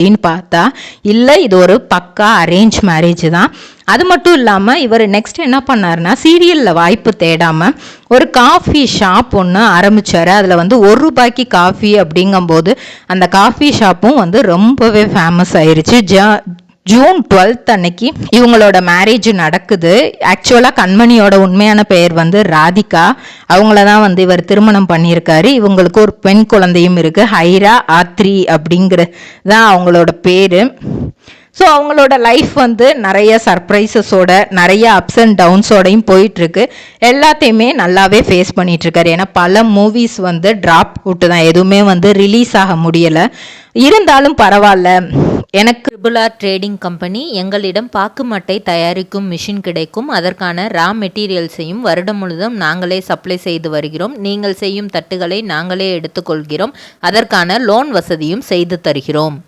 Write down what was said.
அப்படின்னு பார்த்தா இல்லை, இது ஒரு பக்கா அரேஞ்ச் மேரேஜ் தான். அது மட்டும் இல்லாமல் இவர் நெக்ஸ்ட் என்ன பண்ணாருன்னா, சீரியலில் வாய்ப்பு தேடாமல் ஒரு காஃபி ஷாப் ஒன்று ஆரம்பித்தார். அதில் வந்து ₹1 காஃபி அப்படிங்கும்போது அந்த காஃபி ஷாப்பும் வந்து ரொம்பவே ஃபேமஸ் ஆயிருச்சு. ஜூன் 12 அன்னைக்கு இவங்களோட மேரேஜ் நடக்குது. ஆக்சுவலாக கண்மணியோட உண்மையான பெயர் வந்து ராதிகா. அவங்கள தான் வந்து இவர் திருமணம் பண்ணியிருக்காரு. இவங்களுக்கு ஒரு பெண் குழந்தையும் இருக்கு, ஹைரா ஆத்ரி அப்படிங்கிறது தான் அவங்களோட பேர். ஸோ அவங்களோட லைஃப் வந்து நிறைய சர்ப்ரைசஸோட நிறைய அப்ஸ் அண்ட் டவுன்ஸோடையும் போயிட்டுருக்கு. எல்லாத்தையுமே நல்லாவே ஃபேஸ் பண்ணிகிட்ருக்காரு. ஏன்னா பல மூவிஸ் வந்து ட்ராப் அவுட்டு தான், எதுவுமே வந்து ரிலீஸ் ஆக முடியலை. இருந்தாலும் பரவாயில்ல, எனக்கு ட்ரிபிள் ட்ரேடிங் கம்பெனி எங்களிடம் பாக்கு மட்டை தயாரிக்கும் மிஷின் கிடைக்கும். அதற்கான ரா மெட்டீரியல்ஸையும் வருடம் முழுவதும் நாங்களே சப்ளை செய்து வருகிறோம். நீங்கள் செய்யும் தட்டுகளை நாங்களே எடுத்துக்கொள்கிறோம். அதற்கான லோன் வசதியும் செய்து தருகிறோம்.